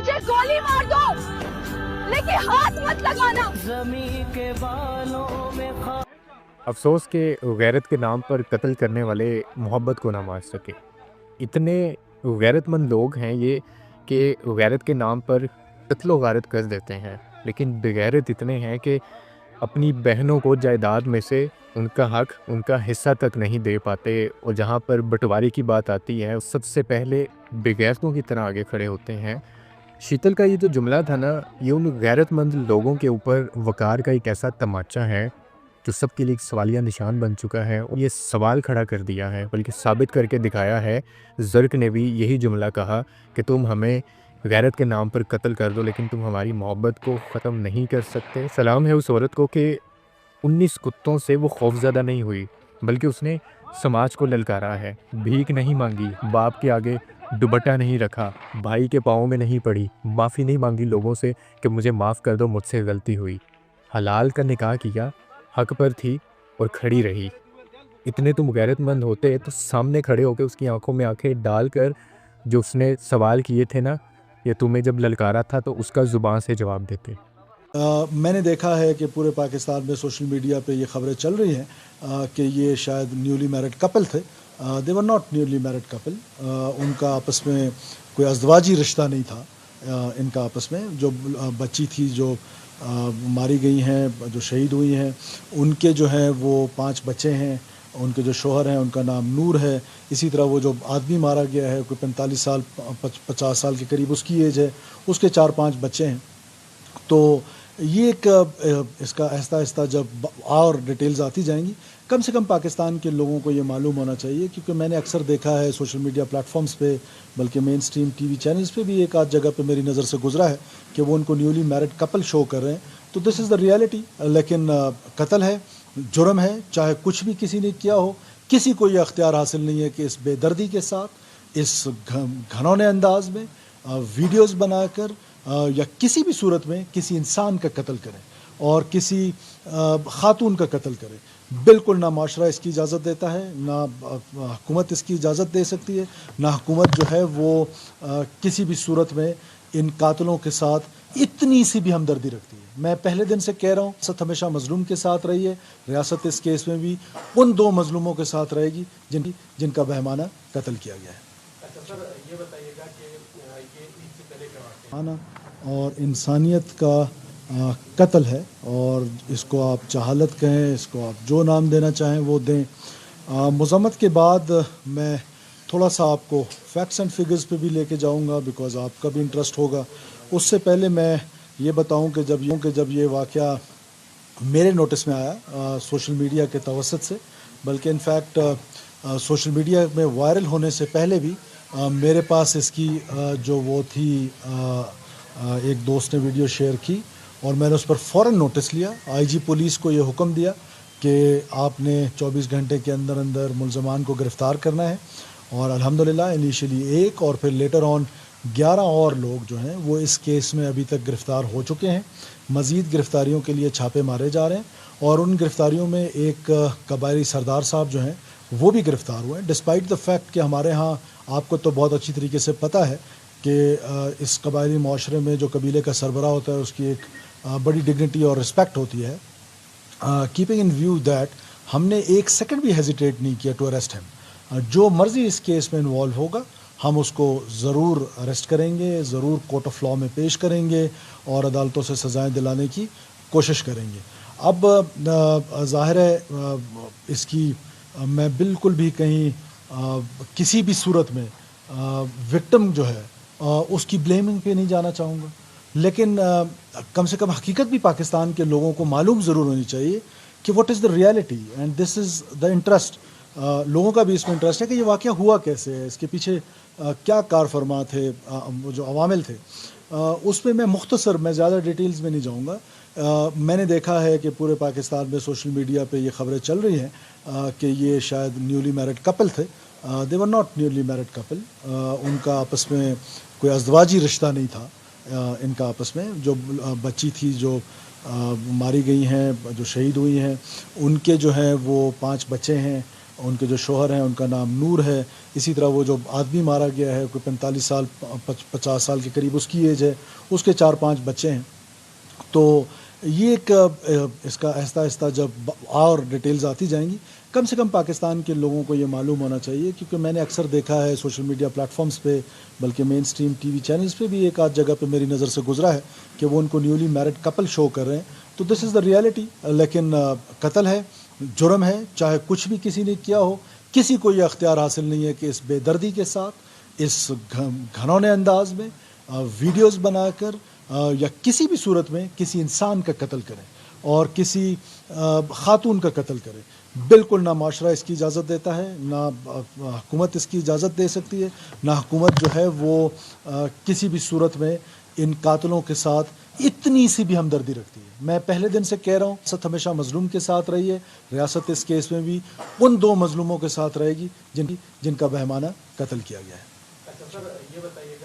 मुझे गोली मार दो लेकिन हाथ मत लगाना। अफसोस के गैरत के नाम पर कत्ल करने वाले मोहब्बत को ना मार सके। इतने गैरतमंद लोग हैं ये कि गैरत के नाम पर कत्ल गारत कर देते हैं, लेकिन बेगैरत इतने हैं कि अपनी बहनों को जायदाद में से उनका हक, उनका हिस्सा तक नहीं दे पाते। और जहाँ पर बंटवारे की बात आती है सबसे पहले बेगैरतों की तरह आगे खड़े होते हैं। शीतल का ये जो जुमला था ना, ये उन गैरतमंद लोगों के ऊपर वकार का एक ऐसा तमाचा है जो सबके लिए एक सवालिया निशान बन चुका है। और ये सवाल खड़ा कर दिया है, बल्कि साबित करके दिखाया है। ज़र्क ने भी यही जुमला कहा कि तुम हमें गैरत के नाम पर कत्ल कर दो लेकिन तुम हमारी मोहब्बत को ख़त्म नहीं कर सकते। सलाम है उस औरत को कि 19 कुत्तों से वो खौफज़दा नहीं हुई, बल्कि उसने समाज को ललकारा है। भीख नहीं मांगी, बाप के आगे दुपट्टा नहीं रखा, भाई के पाँव में नहीं पड़ी, माफ़ी नहीं मांगी लोगों से कि मुझे माफ़ कर दो, मुझसे गलती हुई। हलाल का निकाह किया, हक पर थी और खड़ी रही। इतने तुम गैरतमंद होते तो सामने खड़े होकर उसकी आंखों में आंखें डालकर जो उसने सवाल किए थे ना, या तुम्हें जब ललकारा था तो उसका ज़ुबान से जवाब देते। मैंने देखा है कि पूरे पाकिस्तान में सोशल मीडिया पे ये खबरें चल रही हैं कि ये शायद न्यूली मैरिड कपल थे। They were not newly married couple. उनका आपस में कोई अज़दवाजी रिश्ता नहीं था। इनका आपस में जो बच्ची थी जो मारी गई हैं, जो शहीद हुई हैं, उनके जो हैं वो 5 बच्चे हैं। उनके जो शोहर हैं उनका नाम नूर है। इसी तरह वो जो आदमी मारा गया है कोई 45 साल 50 साल के करीब उसकी एज है, उसके 4-5 बच्चे हैं। तो ये एक इसका आहिस्ता आहिस्ता जब और डिटेल्स आती जाएंगी, कम से कम पाकिस्तान के लोगों को ये मालूम होना चाहिए। क्योंकि मैंने अक्सर देखा है सोशल मीडिया प्लेटफॉर्म्स पे, बल्कि मेन स्ट्रीम टीवी चैनल्स पे भी एक आध जगह पे मेरी नज़र से गुजरा है कि वो उनको न्यूली मैरिड कपल शो कर रहे हैं। तो दिस इज़ द रियलिटी। लेकिन कत्ल है, जुर्म है, चाहे कुछ भी किसी ने किया हो। किसी को ये अख्तियार हासिल नहीं है कि इस बेदर्दी के साथ, इस घनौने अंदाज में वीडियोज़ बनाकर या किसी भी सूरत में किसी इंसान का कत्ल करें और किसी खातून का कत्ल करें। बिल्कुल ना माशरा इसकी इजाज़त देता है, ना हुकूमत इसकी इजाज़त दे सकती है, ना हुकूमत जो है वो किसी भी सूरत में इन कातलों के साथ इतनी सी भी हमदर्दी रखती है। मैं पहले दिन से कह रहा हूँ, रियासत हमेशा मजलूम के साथ रही है। रियासत इस केस में भी उन 2 मजलूमों के साथ रहेगी जिनका बहमाना कत्ल किया गया है। अच्छा सर, ये बताइएगा कि ये इससे पहले क्या वाक़या और इंसानियत का कत्ल है, और इसको आप जहालत कहें, इसको आप जो नाम देना चाहें वो दें। मज़म्मत के बाद मैं थोड़ा सा आपको फैक्ट्स एंड फिगर्स पे भी लेके जाऊंगा, बिकॉज़ आपका भी इंटरेस्ट होगा। उससे पहले मैं ये बताऊं कि जब ये वाक़या मेरे नोटिस में आया सोशल मीडिया के तवसत से, बल्कि इनफैक्ट सोशल मीडिया में वायरल होने से पहले भी मेरे पास इसकी जो वो थी एक दोस्त ने वीडियो शेयर की और मैंने उस पर फ़ौरन नोटिस लिया। आईजी पुलिस को ये हुक्म दिया कि आपने 24 घंटे के अंदर अंदर मुलज़मान को गिरफ़्तार करना है। और अल्हम्दुलिल्लाह इनिशियली 1 और फिर लेटर ऑन 11 और लोग जो हैं वो इस केस में अभी तक गिरफ़्तार हो चुके हैं। मज़ीद गिरफ़्तारियों के लिए छापे मारे जा रहे हैं और उन गिरफ़्तारियों में एक कबायली सरदार साहब जो हैं वो भी गिरफ़्तार हुए हैं। डिस्पाइट द फैक्ट कि हमारे यहाँ, आपको तो बहुत अच्छी तरीके से पता है कि इस कबायली माशरे में जो कबीले का सरबरा होता है उसकी एक बड़ी डिग्निटी और रिस्पेक्ट होती है। कीपिंग इन व्यू दैट हमने 1 सेकंड भी हेजिटेट नहीं किया टू अरेस्ट हिम। जो मर्ज़ी इस केस में इन्वॉल्व होगा हम उसको ज़रूर अरेस्ट करेंगे, ज़रूर कोर्ट ऑफ लॉ में पेश करेंगे और अदालतों से सज़ाएं दिलाने की कोशिश करेंगे। अब ज़ाहिर है इसकी मैं बिल्कुल भी कहीं किसी भी सूरत में विक्टिम जो है उसकी ब्लेमिंग पे नहीं जाना चाहूँगा, लेकिन कम से कम हकीकत भी पाकिस्तान के लोगों को मालूम ज़रूर होनी चाहिए कि what is the reality and this is the interest. लोगों का भी इसमें इंटरेस्ट है कि ये वाक़या हुआ कैसे है, इसके पीछे क्या कार फरमा थे, जो अवामिल थे। उसमें मैं मुख्तसर, मैं ज़्यादा डिटेल्स में नहीं जाऊँगा। मैंने देखा है कि पूरे पाकिस्तान में सोशल मीडिया पे ये खबरें चल रही हैं कि ये शायद न्यूली मैरिड कपल थे। They were not newly married couple. उनका आपस में कोई अज़दवाजी रिश्ता नहीं था। इनका आपस में जो बच्ची थी जो मारी गई हैं, जो शहीद हुई हैं, उनके जो हैं वो 5 बच्चे हैं। ان کے جو شوہر ہیں ان کا نام نور ہے. اسی طرح وہ جو آدمی مارا گیا ہے کوئی 45 سال 50 سال کے قریب اس کی ایج ہے, اس کے 4-5 بچے ہیں. تو یہ ایک اس کا آہستہ آہستہ جب اور ڈیٹیلز آتی جائیں گی, کم سے کم پاکستان کے لوگوں کو یہ معلوم ہونا چاہیے, کیونکہ میں نے اکثر دیکھا ہے سوشل میڈیا پلیٹ فارمز پہ, بلکہ مین سٹریم ٹی وی چینلز پہ بھی ایک آدھ جگہ پہ میری نظر سے گزرا ہے کہ وہ ان کو نیولی میرڈ کپل شو کر رہے ہیں. تو دس از دا ریئلٹی. لیکن قتل ہے, جرم ہے, چاہے کچھ بھی کسی نے کیا ہو, کسی کو یہ اختیار حاصل نہیں ہے کہ اس بے دردی کے ساتھ, اس گھنونے انداز میں ویڈیوز بنا کر یا کسی بھی صورت میں کسی انسان کا قتل کریں اور کسی خاتون کا قتل کریں. بالکل نہ معاشرہ اس کی اجازت دیتا ہے, نہ حکومت اس کی اجازت دے سکتی ہے, نہ حکومت جو ہے وہ کسی بھی صورت میں ان قاتلوں کے ساتھ اتنی سی بھی ہمدردی رکھتی ہے. میں پہلے دن سے کہہ رہا ہوں, ریاست ہمیشہ مظلوم کے ساتھ رہی ہے. ریاست اس کیس میں بھی ان 2 مظلوموں کے ساتھ رہے گی جن کا بہیمانہ قتل کیا گیا ہے. اچھا سر, یہ بتائیے